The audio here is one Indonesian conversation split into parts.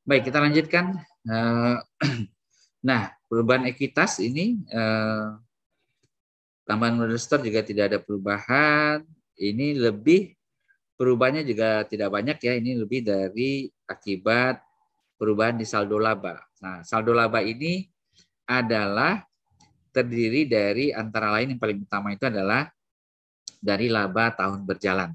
Baik, kita lanjutkan. Nah, perubahan ekuitas ini tambahan modal store juga tidak ada perubahan. Ini lebih perubahannya juga tidak banyak ya. Ini lebih dari akibat perubahan di saldo laba. Nah, saldo laba ini adalah terdiri dari antara lain yang paling utama itu adalah dari laba tahun berjalan.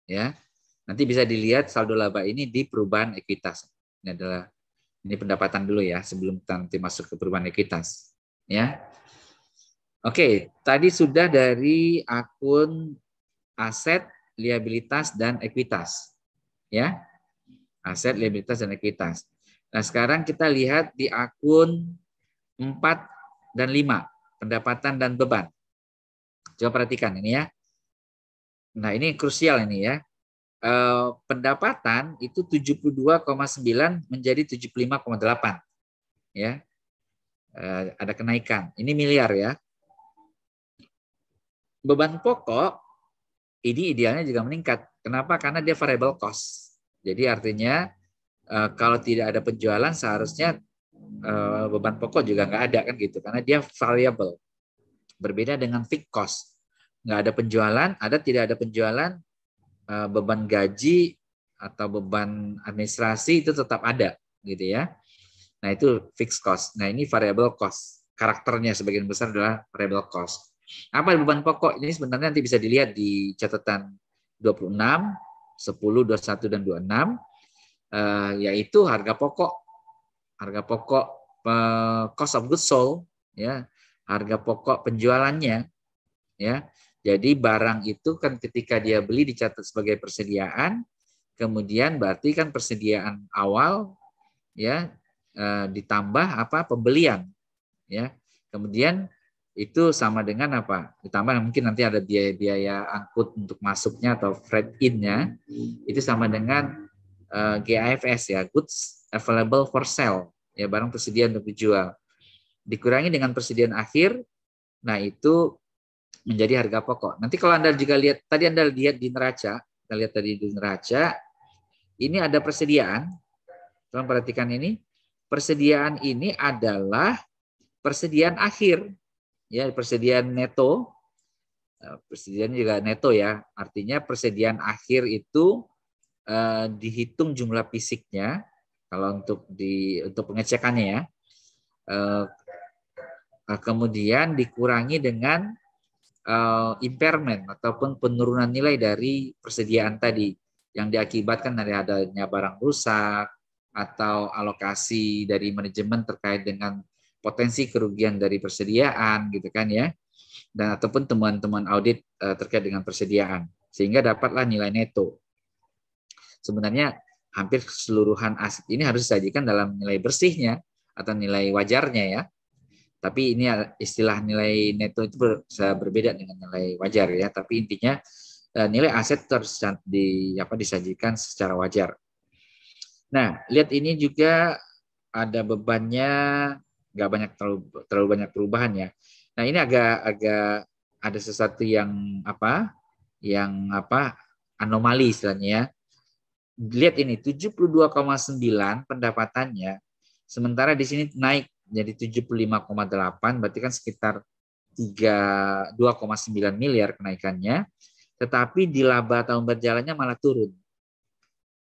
Ya, nanti bisa dilihat saldo laba ini di perubahan ekuitas. Ini pendapatan dulu ya sebelum kita nanti masuk ke perubahan ekuitas. Ya, oke. Tadi sudah dari akun aset, liabilitas dan ekuitas. Ya, aset, liabilitas dan ekuitas. Nah, sekarang kita lihat di akun 4 dan 5, pendapatan dan beban. Coba perhatikan ini ya. Nah, ini krusial ini ya. Pendapatan itu 72,9 menjadi 75,8 ya. Ada kenaikan. Ini miliar ya. Beban pokok ini idealnya juga meningkat. Kenapa? Karena dia variable cost. Jadi artinya kalau tidak ada penjualan seharusnya beban pokok juga nggak ada kan gitu. Karena dia variable. Berbeda dengan fixed cost. Nggak ada penjualan, tidak ada penjualan, beban gaji atau beban administrasi itu tetap ada gitu ya. Nah, itu fixed cost. Nah, ini variable cost. Karakternya sebagian besar adalah variable cost. Apa beban pokok? Ini sebenarnya nanti bisa dilihat di catatan 26, 10, 21 dan 26, yaitu harga pokok. Harga pokok cost of goods sold ya, harga pokok penjualannya ya. Jadi barang itu kan ketika dia beli dicatat sebagai persediaan, kemudian berarti kan persediaan awal ya ditambah apa pembelian ya. Kemudian itu sama dengan apa? Ditambah mungkin nanti ada biaya angkut untuk masuknya atau freight in-nya, itu sama dengan GAFS ya, goods available for sale, ya barang tersedia untuk dijual. Dikurangi dengan persediaan akhir, nah itu menjadi harga pokok. Nanti kalau Anda juga lihat, tadi Anda lihat di neraca, kita lihat tadi di neraca, ini ada persediaan. Tolong perhatikan ini. Persediaan ini adalah persediaan akhir. Ya, persediaan neto. Persediaan juga neto ya. Artinya persediaan akhir itu dihitung jumlah fisiknya kalau untuk pengecekannya ya. Kemudian dikurangi dengan impairment ataupun penurunan nilai dari persediaan tadi yang diakibatkan dari adanya barang rusak atau alokasi dari manajemen terkait dengan potensi kerugian dari persediaan gitu kan ya, dan ataupun temuan-temuan audit terkait dengan persediaan sehingga dapatlah nilai neto. Sebenarnya hampir keseluruhan aset ini harus disajikan dalam nilai bersihnya atau nilai wajarnya ya. Tapi ini istilah nilai neto itu berbeda dengan nilai wajar ya. Tapi intinya nilai aset harus disajikan secara wajar. Nah, lihat ini juga ada bebannya, nggak banyak terlalu banyak perubahan ya. Nah, ini agak ada sesuatu yang anomali istilahnya ya. Lihat ini 72,9 pendapatannya, sementara di sini naik jadi 75,8, berarti kan sekitar 2,9 miliar kenaikannya, tetapi di laba tahun berjalannya malah turun.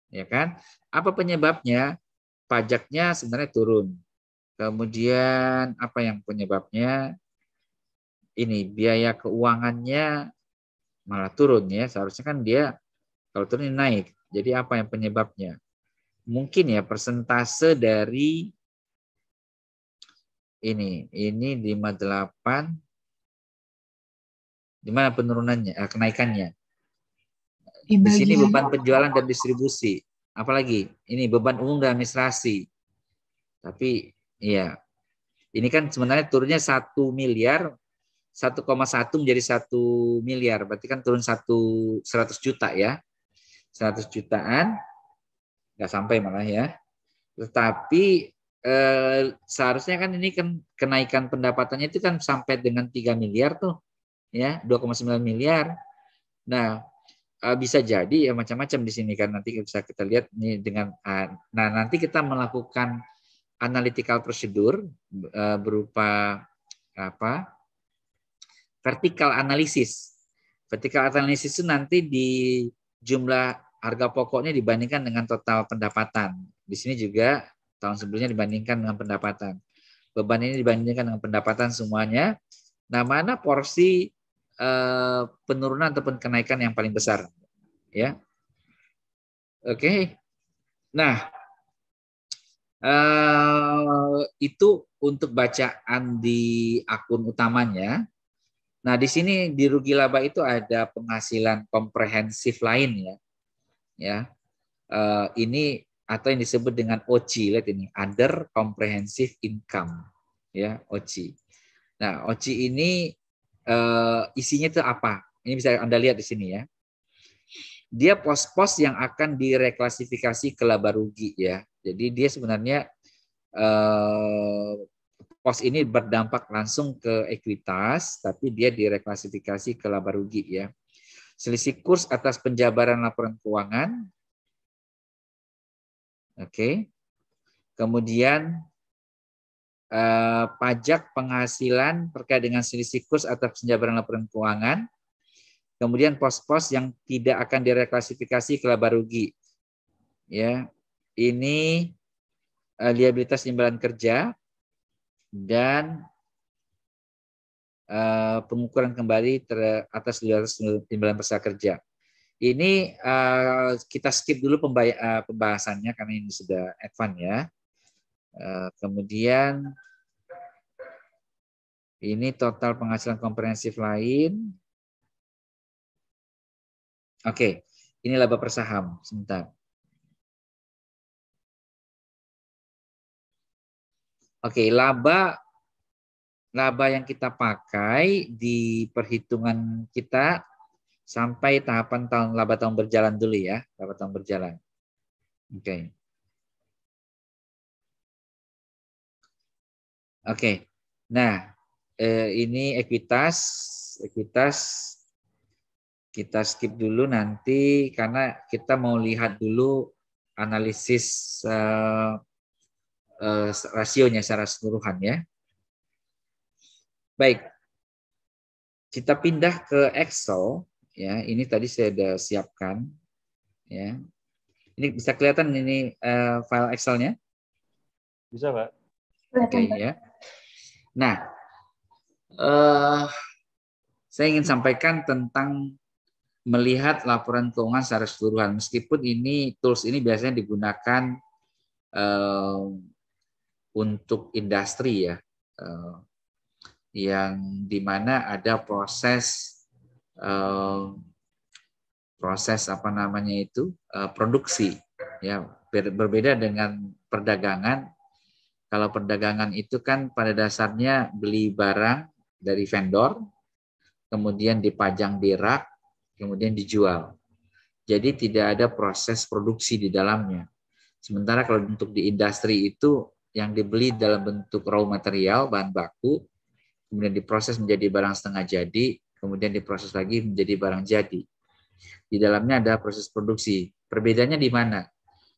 Ya kan? Apa penyebabnya? Pajaknya sebenarnya turun. Kemudian apa yang penyebabnya? Ini biaya keuangannya malah turun ya. Seharusnya kan dia kalau turun naik. Jadi apa yang penyebabnya? Mungkin ya persentase dari ini 58, di mana penurunannya, kenaikannya? Di sini beban penjualan dan distribusi. Apalagi ini beban umum dan administrasi. Tapi iya, ini kan sebenarnya turunnya 1 miliar, 1,1 menjadi 1 miliar. Berarti kan turun 100 juta ya. 100 jutaan, nggak sampai malah ya. Tetapi seharusnya kan ini kan kenaikan pendapatannya itu kan sampai dengan 3 miliar tuh ya, 2,9 miliar. Nah, bisa jadi ya macam-macam di sini kan, nanti bisa kita lihat nih dengan nah nanti kita melakukan analytical procedure berupa apa? Vertical analysis. Vertical analysis itu nanti di jumlah harga pokoknya dibandingkan dengan total pendapatan. Di sini juga tahun sebelumnya dibandingkan dengan pendapatan. Beban ini dibandingkan dengan pendapatan semuanya. Nah, mana porsi penurunan ataupun kenaikan yang paling besar, ya? Oke. Nah, itu untuk bacaan di akun utamanya. Nah, di sini di rugi laba itu ada penghasilan komprehensif lain, ya. Ya, ini atau yang disebut dengan OCI, lihat ini, Other Comprehensive Income, ya, OCI. Nah, OCI ini isinya itu apa? Ini bisa Anda lihat di sini, ya. Dia pos-pos yang akan direklasifikasi ke laba rugi, ya. Jadi dia sebenarnya pos ini berdampak langsung ke ekuitas, tapi dia direklasifikasi ke laba rugi, ya. Selisih kurs atas penjabaran laporan keuangan. Oke. Kemudian pajak penghasilan terkait dengan selisih kurs atas penjabaran laporan keuangan. Kemudian pos-pos yang tidak akan direklasifikasi ke laba rugi. Ya. Ini liabilitas imbalan kerja dan pengukuran kembali atas liabilitas imbalan peserta kerja. Ini kita skip dulu pembahasannya karena ini sudah advance, ya. Kemudian ini total penghasilan komprehensif lain. Oke, ini laba per saham. Sebentar. Oke, laba yang kita pakai di perhitungan kita sampai tahapan laba tahun berjalan dulu, ya, laba tahun berjalan. Oke. Oke. Nah, ini ekuitas kita skip dulu nanti karena kita mau lihat dulu analisis rasionya secara keseluruhan, ya. Baik. Kita pindah ke Excel, ya. Ini tadi saya sudah siapkan, ya. Ini bisa kelihatan ini file Excel-nya? Bisa, Pak. Oke, ya. Nah, saya ingin sampaikan tentang melihat laporan keuangan secara keseluruhan. Meskipun ini tools ini biasanya digunakan untuk industri, ya, yang dimana ada proses apa namanya itu produksi, ya. Berbeda dengan perdagangan. Kalau perdagangan itu kan pada dasarnya beli barang dari vendor, kemudian dipajang di rak, kemudian dijual. Jadi tidak ada proses produksi di dalamnya. Sementara kalau untuk di industri itu yang dibeli dalam bentuk raw material, bahan baku, kemudian diproses menjadi barang setengah jadi, kemudian diproses lagi menjadi barang jadi. Di dalamnya ada proses produksi. Perbedaannya di mana?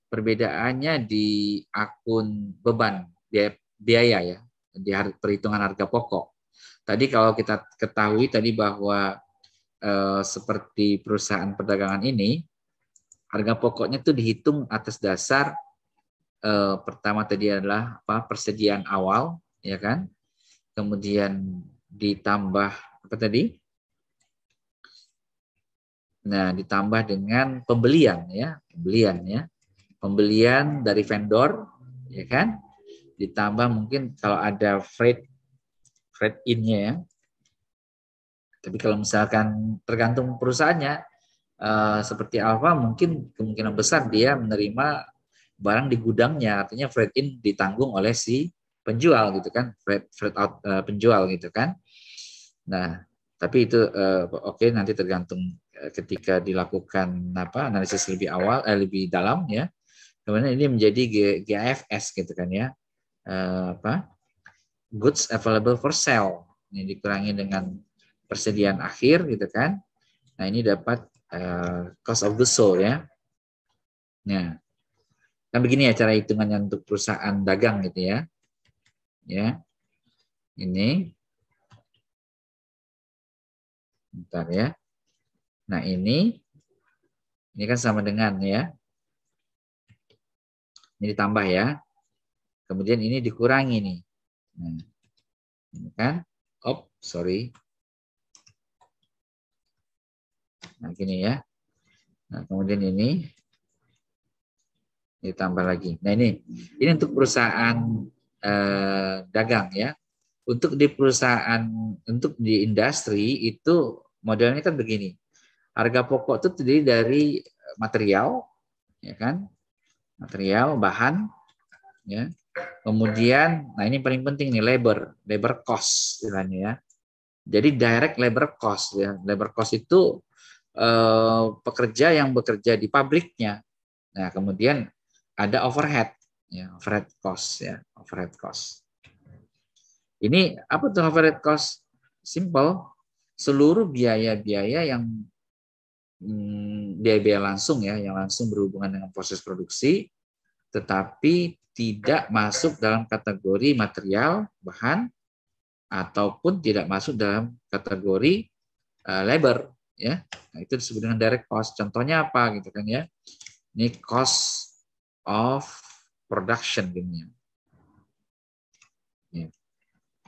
Perbedaannya di akun beban, biaya, ya, di perhitungan harga pokok. Tadi kalau kita ketahui tadi bahwa seperti perusahaan perdagangan ini, harga pokoknya itu dihitung atas dasar pertama tadi adalah persediaan awal, ya kan? Kemudian ditambah apa tadi? Nah, ditambah dengan pembelian, ya, pembelian dari vendor, ya kan? Ditambah mungkin kalau ada freight in-nya, ya. Tapi kalau misalkan tergantung perusahaannya, seperti Alfa mungkin kemungkinan besar dia menerima barang di gudangnya, artinya freight in ditanggung oleh si penjual, gitu kan, freight out penjual, gitu kan. Nah, tapi itu oke, nanti tergantung ketika dilakukan analisis lebih awal, lebih dalam, ya. Kemudian ini menjadi GAFS, gitu kan, ya, goods available for sale. Ini dikurangi dengan persediaan akhir, gitu kan. Nah, ini dapat cost of goods sold ya. Nah, kan begini ya cara hitungannya untuk perusahaan dagang gitu ya. Ya. Ini. Bentar ya. Nah, ini kan sama dengan ya. Ini ditambah ya. Kemudian ini dikurangi nih. Nah, ini kan. Sorry. Nah, gini ya. Nah, kemudian ini ditambah lagi. Nah, ini untuk perusahaan dagang ya. Untuk di perusahaan, untuk di industri itu modelnya kan begini. Harga pokok itu terdiri dari material, ya kan? Material, bahan, ya. Kemudian, nah ini paling penting nih, labor cost istilahnya ya. Jadi direct labor cost ya. Labor cost itu pekerja yang bekerja di pabriknya. Nah, kemudian ada overhead, ya, overhead cost ya, overhead cost. Ini apa tuh overhead cost? Simple, seluruh biaya-biaya yang biaya langsung ya, yang langsung berhubungan dengan proses produksi, tetapi tidak masuk dalam kategori material, bahan, ataupun tidak masuk dalam kategori labor ya. Nah, itu disebut dengan direct cost. Contohnya apa gitu kan ya? Ini cost of production gitu ya.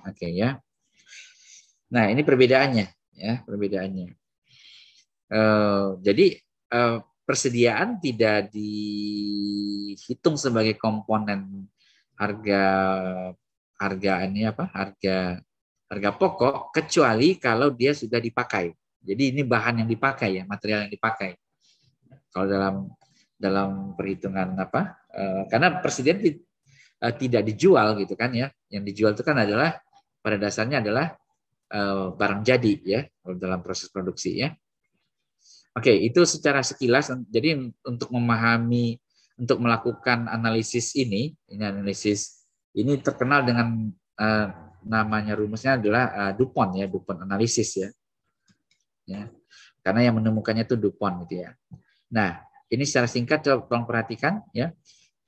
Oke ya. Nah, ini perbedaannya ya, perbedaannya. Jadi persediaan tidak dihitung sebagai komponen harga pokok kecuali kalau dia sudah dipakai. Jadi ini bahan yang dipakai ya, material yang dipakai. Kalau dalam perhitungan karena persediaan tidak dijual gitu kan ya. Yang dijual itu kan adalah pada dasarnya adalah barang jadi ya dalam proses produksi ya. Oke, itu secara sekilas. Jadi untuk memahami, untuk melakukan analisis ini terkenal dengan namanya rumusnya adalah DuPont ya, DuPont analisis ya. Karena yang menemukannya itu DuPont gitu ya. Nah, ini secara singkat coba tolong perhatikan ya.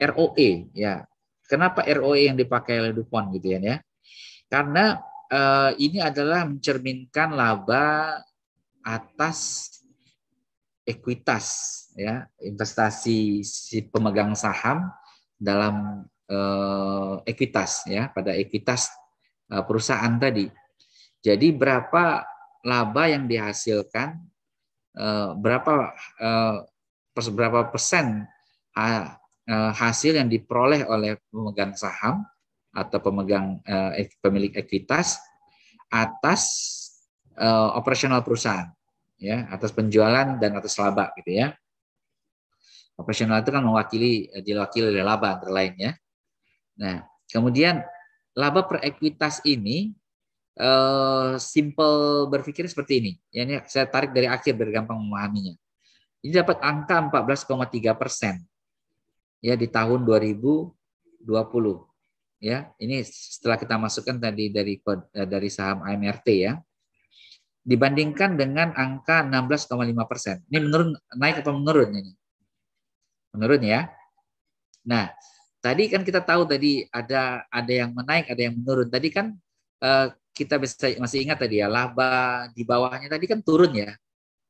ROE ya. Kenapa ROE yang dipakai oleh DuPont gitu ya? Karena ini adalah mencerminkan laba atas ekuitas ya, investasi si pemegang saham dalam ekuitas ya, pada ekuitas perusahaan tadi. Jadi berapa laba yang dihasilkan, berapa persen hasil yang diperoleh oleh pemegang saham atau pemilik ekuitas atas operasional perusahaan ya, atas penjualan dan atas laba gitu ya. Operasional itu kan diwakili oleh laba antara lain ya. Nah, kemudian laba per ekuitas ini simple berpikir seperti ini. Ya, ini saya tarik dari akhir biar gampang memahaminya. Ini dapat angka 14,3% ya di tahun 2020. Ya, ini setelah kita masukkan tadi dari saham AMRT ya. Dibandingkan dengan angka 16,5%. Ini naik atau menurun ini? Menurun ya. Nah, tadi kan kita tahu tadi ada yang menaik, ada yang menurun. Tadi kan kita masih ingat tadi ya, laba di bawahnya tadi kan turun ya.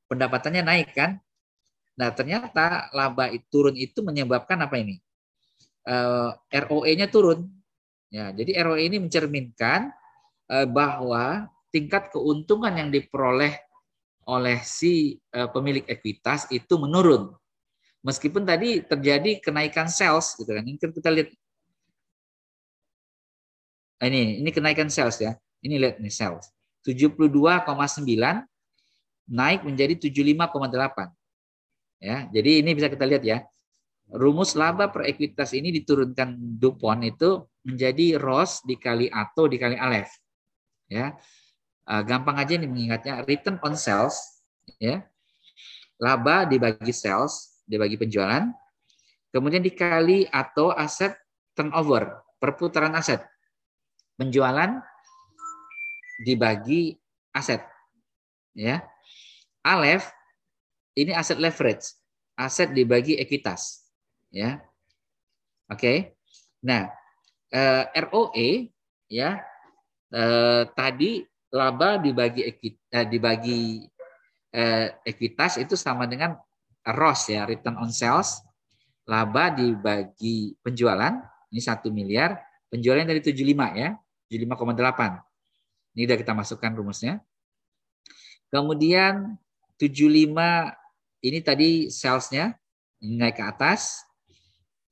Pendapatannya naik kan? Nah, ternyata laba turun itu menyebabkan apa ini? ROE-nya turun. Ya, jadi ROE ini mencerminkan bahwa tingkat keuntungan yang diperoleh oleh si pemilik ekuitas itu menurun. Meskipun tadi terjadi kenaikan sales gitu kan. Ini kita lihat. Ini kenaikan sales ya. Ini lihat nih sales. 72,9 naik menjadi 75,8. Ya, jadi ini bisa kita lihat ya. Rumus laba per ekuitas ini diturunkan DuPont itu menjadi ROS dikali ATO dikali ALEV. Ya. Gampang aja nih mengingatnya, return on sales ya. Laba dibagi sales, dibagi penjualan, kemudian dikali atau aset turnover, perputaran aset. Penjualan dibagi aset. Ya. ALEV ini aset leverage, aset dibagi ekuitas, ya. Oke. Nah, ROE ya tadi laba dibagi ekuitas itu sama dengan ROS ya, return on sales. Laba dibagi penjualan, ini 1 miliar, penjualannya dari 75 ya, 75,8. Ini udah kita masukkan rumusnya. Kemudian 75 ini tadi salesnya, ini naik ke atas.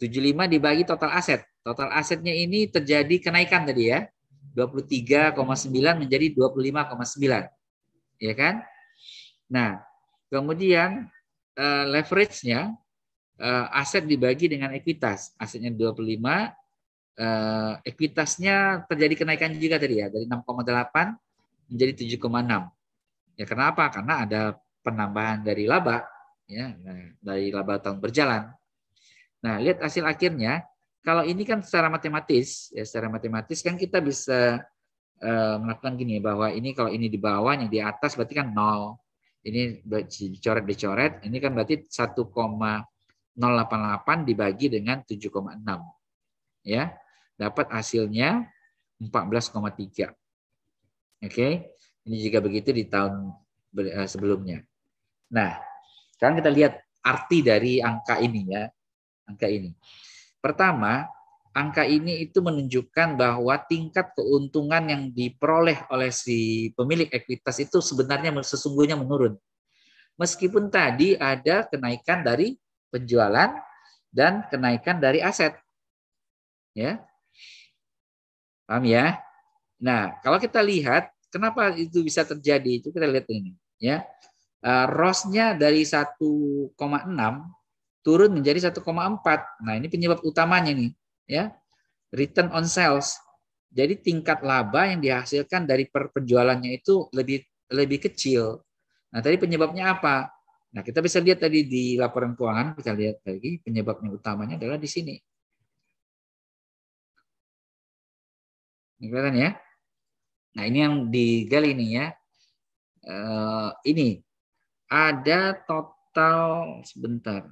75 dibagi total aset. Total asetnya ini terjadi kenaikan tadi ya. 23,9 menjadi 25,9. Ya kan? Nah, kemudian leverage-nya aset dibagi dengan ekuitas. Asetnya 25, ekuitasnya terjadi kenaikan juga tadi ya, dari 6,8 menjadi 7,6. Ya kenapa? Karena ada penambahan dari laba ya, dari laba tahun berjalan. Nah, lihat hasil akhirnya. Kalau ini kan secara matematis, ya secara matematis kan kita bisa melakukan gini bahwa ini kalau ini di bawah, yang di atas berarti kan 0. Ini dicoret, ini kan berarti 1,088 dibagi dengan 7,6. Ya, dapat hasilnya 14,3. Oke, ini juga begitu di tahun sebelumnya. Nah, sekarang kita lihat arti dari angka ini ya. Angka ini. Pertama, angka ini itu menunjukkan bahwa tingkat keuntungan yang diperoleh oleh si pemilik ekuitas itu sebenarnya sesungguhnya menurun. Meskipun tadi ada kenaikan dari penjualan dan kenaikan dari aset. Ya. Paham ya? Nah, kalau kita lihat kenapa itu bisa terjadi, itu kita lihat ini, ya. ROS-nya dari 1,6 turun menjadi 1,4. Nah, ini penyebab utamanya nih, ya. Return on sales. Jadi tingkat laba yang dihasilkan dari penjualannya itu lebih kecil. Nah, tadi penyebabnya apa? Nah, kita bisa lihat tadi di laporan keuangan, kita lihat lagi penyebabnya utamanya adalah di sini. Ini kelihatan ya? Nah, ini yang digali nih ya. Ini ada total sebentar.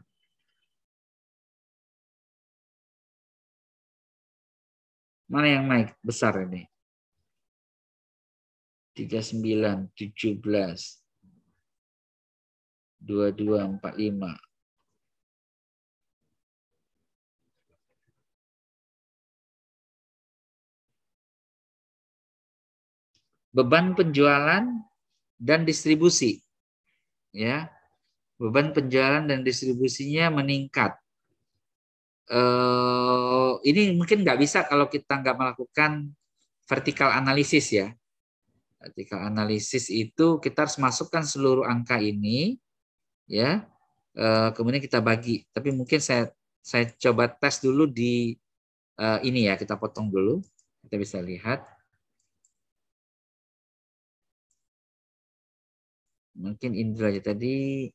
Mana yang naik besar ini? 39, 17, 22, 45. Beban penjualan dan distribusi. Ya. Beban penjualan dan distribusinya meningkat. Ini mungkin nggak bisa kalau kita nggak melakukan vertikal analisis ya. Vertikal analisis itu kita harus masukkan seluruh angka ini, ya. Kemudian kita bagi. Tapi mungkin saya coba tes dulu di ini ya, kita potong dulu. Kita bisa lihat. Mungkin ini dulu aja tadi.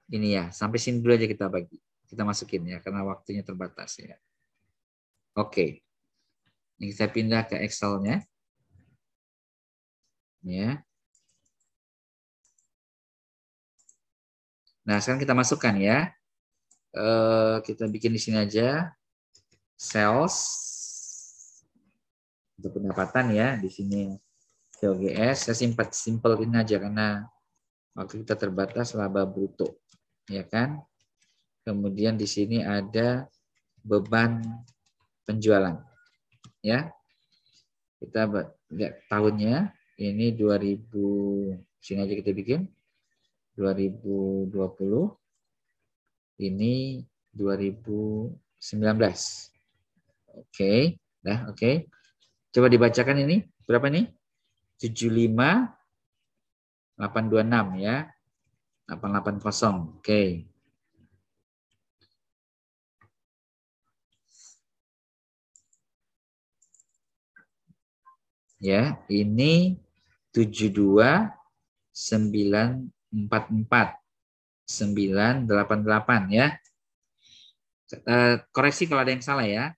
Ini ya, sampai sini dulu aja kita bagi. Kita masukin ya, karena waktunya terbatas ya. Oke. Ini saya pindah ke Excel-nya. Ya. Nah, sekarang kita masukkan ya. Kita bikin di sini aja. Sales. Untuk pendapatan ya. Di sini COGS. Saya simpelin aja karena waktu kita terbatas, laba bruto. Ya kan? Kemudian di sini ada beban penjualan. Ya. Kita lihat tahunnya. Ini 2000. Sini aja kita bikin. 2020. Ini 2019. Oke, dah oke. Coba dibacakan ini berapa nih? 75 826 ya. 880. Oke. Ya, ini 72 944 988 ya. Koreksi kalau ada yang salah ya.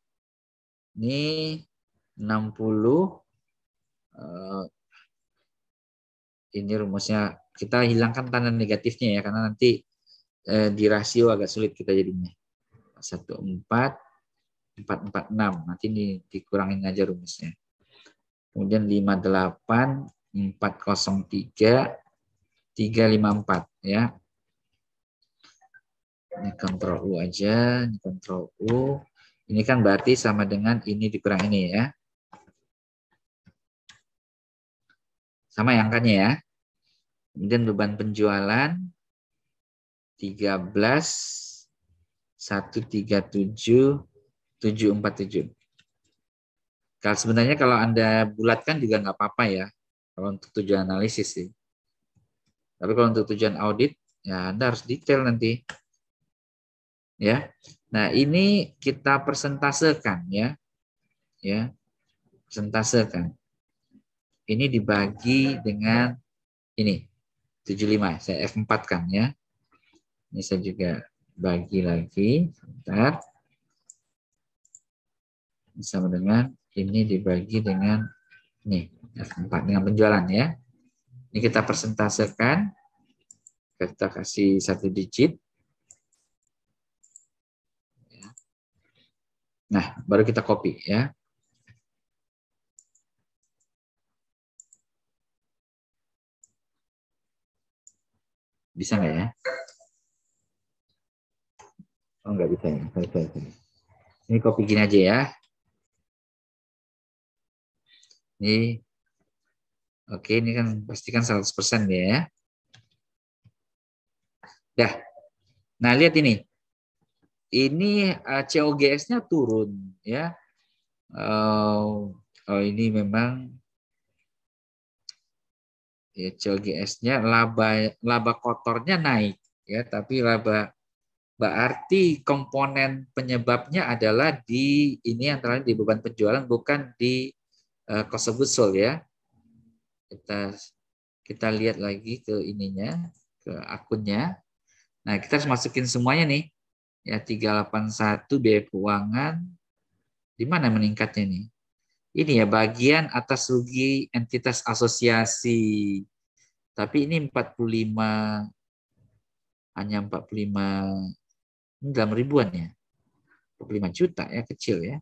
Ini 60. Ini rumusnya kita hilangkan tanda negatifnya ya, karena nanti di rasio agak sulit kita jadinya. 14, 446. Nanti ini dikurangin aja rumusnya. Kemudian 58, 403, 354 ya. Ini kontrol U aja, ini kontrol U. Ini kan berarti sama dengan ini dikurang ini ya. Sama ya angkanya ya. Kemudian beban penjualan 13, 137, 747. Kalau sebenarnya kalau Anda bulatkan juga nggak apa-apa ya. Kalau untuk tujuan analisis sih. Tapi kalau untuk tujuan audit, ya Anda harus detail nanti. Ya. Nah, ini kita persentasekan ya. Ya. Persentasekan. Ini dibagi dengan ini 75. Saya F4 kan ya. Ini saya juga bagi lagi. Sebentar. Sama dengan ini dibagi dengan ini F4 dengan penjualan ya. Ini kita persentasekan. Kita kasih 1 digit. Nah, baru kita copy ya. Bisa nggak ya? Oh, nggak bisa ya. Ini copy gini aja ya. Ini, oke, ini kan pastikan 100% ya. Dah. Nah, lihat ini. Ini COGS-nya turun ya. Ini memang ya COGS-nya laba kotornya naik ya, tapi laba berarti komponen penyebabnya adalah di ini antara di beban penjualan bukan di cost of goods sold ya. Kita lihat lagi ke ininya, ke akunnya. Nah, kita harus masukin semuanya nih. Ya 381 biaya keuangan. Di mana meningkatnya nih? Ini ya bagian atas rugi entitas asosiasi. Tapi ini 45, hanya 45, ini dalam ribuan ya. 45 juta ya, kecil ya.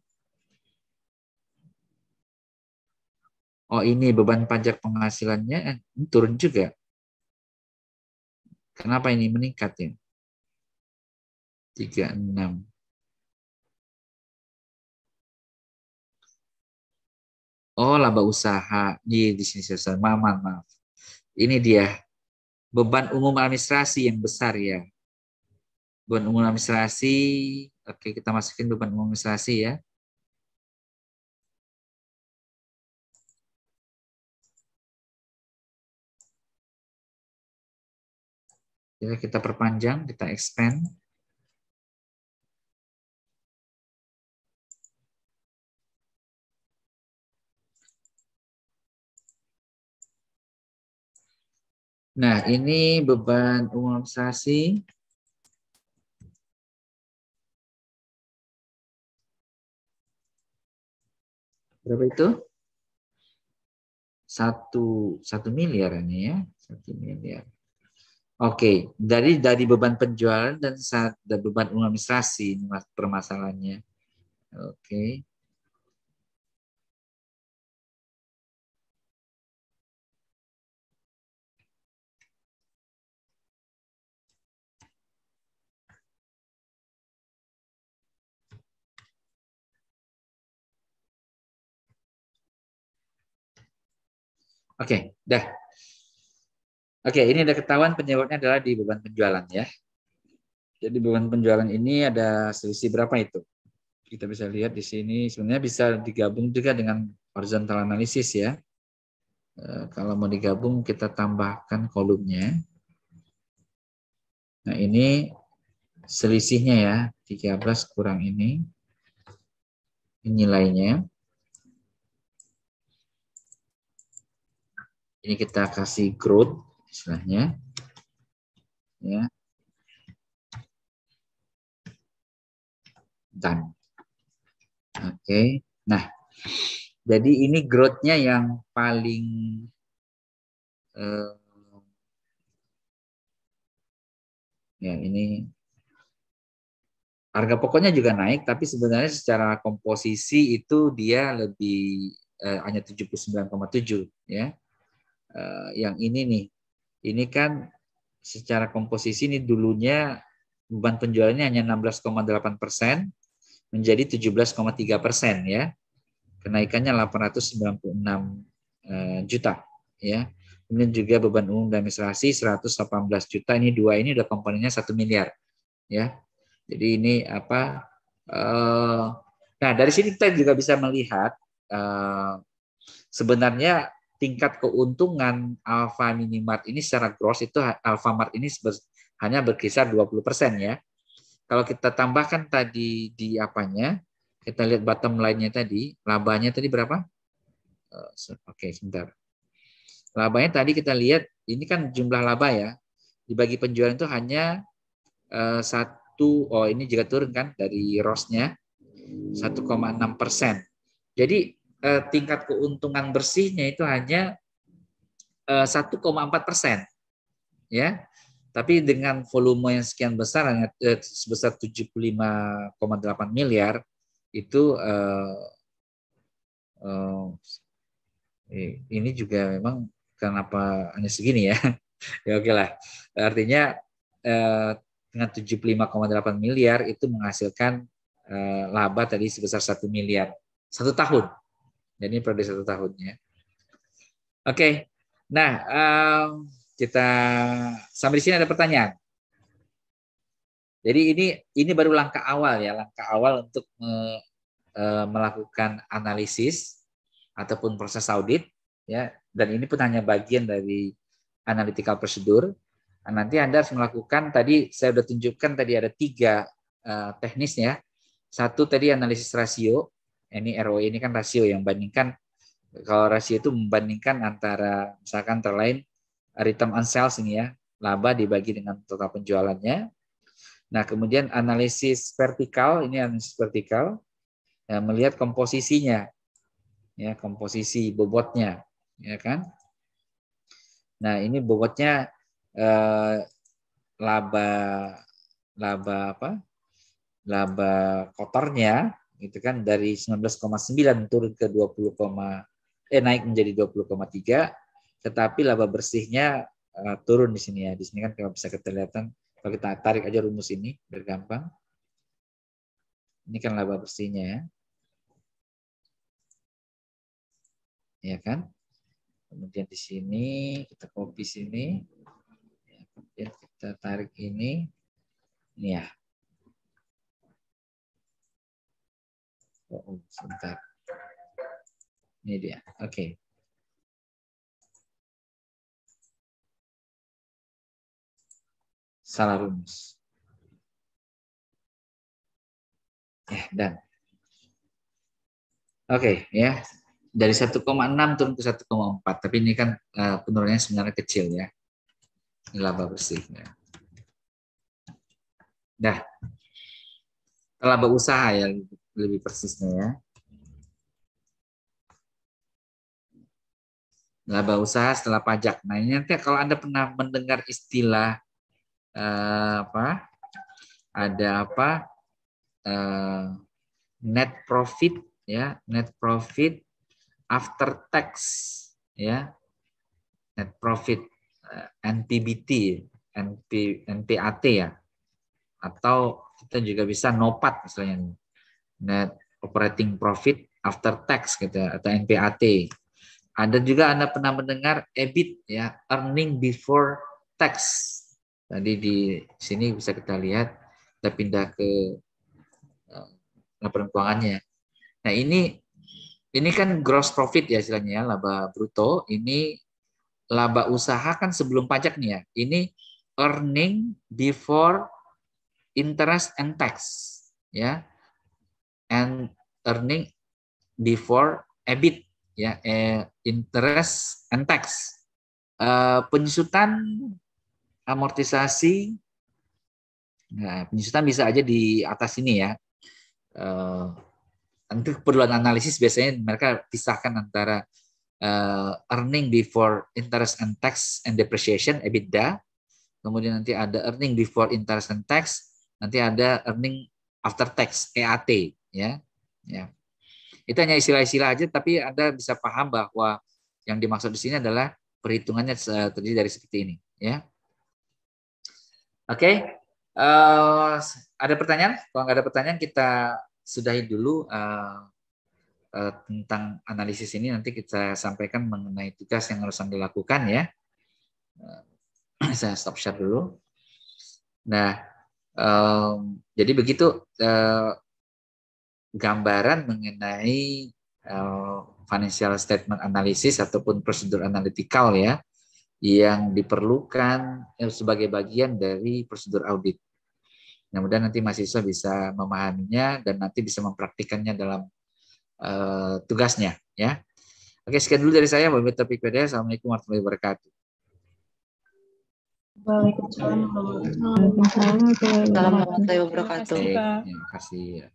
Oh, ini beban pajak penghasilannya turun juga. Kenapa ini meningkat ya? 36. Oh, laba usaha. Di sini saya maaf. Ini dia beban umum administrasi yang besar ya. Beban umum administrasi. Oke, kita masukin beban umum administrasi ya. Jadi kita perpanjang, kita expand. Nah, ini beban umum administrasi. Berapa itu? 1 miliar ini ya. 1 miliar. Oke, dari beban penjualan dan beban umum administrasi ini permasalahannya. Oke. Oke, dah. Oke, ini udah ketahuan penyebabnya adalah di beban penjualan ya. Jadi beban penjualan ini ada selisih berapa itu? Kita bisa lihat di sini. Sebenarnya bisa digabung juga dengan horizontal analysis ya. Kalau mau digabung kita tambahkan kolomnya. Nah, ini selisihnya ya, 13 kurang ini. Ini nilainya. Ini kita kasih growth istilahnya. Ya. Dan. Oke. Nah, jadi ini growth-nya yang paling Ya, ini harga pokoknya juga naik, tapi sebenarnya secara komposisi itu dia lebih hanya 79,7 ya. Yang ini nih, ini kan secara komposisi ini dulunya beban penjualannya hanya 16,8% menjadi 17,3% ya. Kenaikannya 896 juta ya. Kemudian juga beban umum dan administrasi 118 juta. Ini dua ini udah komponennya 1 miliar ya. Jadi ini apa? Nah dari sini kita juga bisa melihat sebenarnya tingkat keuntungan Alfa Minimart ini secara gross itu Alfamart ini hanya berkisar 20% ya. Kalau kita tambahkan tadi di apanya, kita lihat bottom line-nya tadi, labanya tadi berapa? Oke, sebentar. Labanya tadi kita lihat, ini kan jumlah laba ya. Dibagi penjualan itu hanya ini juga turun kan dari ROS-nya 1,6%. Jadi tingkat keuntungan bersihnya itu hanya 1,4%. Ya. Tapi dengan volume yang sekian besar hanya sebesar 75,8 miliar itu ini juga memang kenapa hanya segini ya. Ya oke lah. Artinya dengan 75,8 miliar itu menghasilkan laba tadi sebesar 1 miliar 1 tahun. Jadi periode 1 tahunnya. Oke. Nah, kita sampai di sini ada pertanyaan. Jadi ini baru langkah awal ya, langkah awal untuk melakukan analisis ataupun proses audit ya. Dan ini pun hanya bagian dari analytical procedure. Nah, nanti Anda harus melakukan, tadi saya sudah tunjukkan tadi ada 3 teknis ya. Satu tadi analisis rasio, ini ROE ini kan rasio yang bandingkan, kalau rasio itu membandingkan antara misalkan antara lain return on sales ini ya, laba dibagi dengan total penjualannya. Nah kemudian analisis vertikal, ini analisis vertikal, ya, melihat komposisinya, ya komposisi bobotnya, ya kan. Nah ini bobotnya laba kotornya gitu kan dari 19,9 turun ke 20, naik menjadi 20,3, tetapi laba bersihnya turun di sini ya. Di sini kan kalau bisa kita lihat, kalau kita tarik aja rumus ini biar gampang. Ini kan laba bersihnya ya. Ya kan? Kemudian di sini kita copy sini. Kemudian kita tarik ini. Ini ya. Oh, sebentar. Ini dia. Oke. Salah rumus. Dan. Oke, ya. Dari 1,6 turun ke 1,4. Tapi ini kan penurunannya sebenarnya kecil ya. Ini laba bersih. Ya. Dah. Laba usaha ya lebih persisnya ya. Laba usaha setelah pajak. Nah ini nanti kalau Anda pernah mendengar istilah net profit ya, net profit after tax ya, net profit NPBT, NPAT ya, atau kita juga bisa NOPAT misalnya, net operating profit after tax gitu atau NPAT. Ada juga Anda pernah mendengar EBIT ya, earning before tax. Tadi di sini bisa kita lihat, kita pindah ke laporan keuangannya. Nah ini kan gross profit ya istilahnya, laba bruto. Ini laba usaha kan sebelum pajak nih ya. Ini earning before interest and tax ya, and earning before EBIT ya, interest and tax. Penyusutan amortisasi, nah, penyusutan bisa aja di atas ini ya. Tentu keperluan analisis biasanya mereka pisahkan antara earning before interest and tax and depreciation (EBITDA) kemudian nanti ada earning before interest and tax, nanti ada earning after tax (EAT), ya. Ya. Itu hanya istilah-istilah aja, tapi Anda bisa paham bahwa yang dimaksud di sini adalah perhitungannya terdiri dari seperti ini, ya. Oke, ada pertanyaan? Kalau nggak ada pertanyaan, kita sudahi dulu tentang analisis ini. Nanti kita sampaikan mengenai tugas yang harus Anda lakukan, ya. Saya stop share dulu. Nah, jadi begitu gambaran mengenai financial statement analysis ataupun prosedur analytical, ya, yang diperlukan sebagai bagian dari prosedur audit. Mudah-mudahan nanti mahasiswa bisa memahaminya dan nanti bisa mempraktikannya dalam tugasnya, ya. Oke, sekian dulu dari saya. Wabillahi taufiq wal hidayah. Assalamualaikum warahmatullahi wabarakatuh. Waalaikumsalam warahmatullahi wabarakatuh. Terima kasih.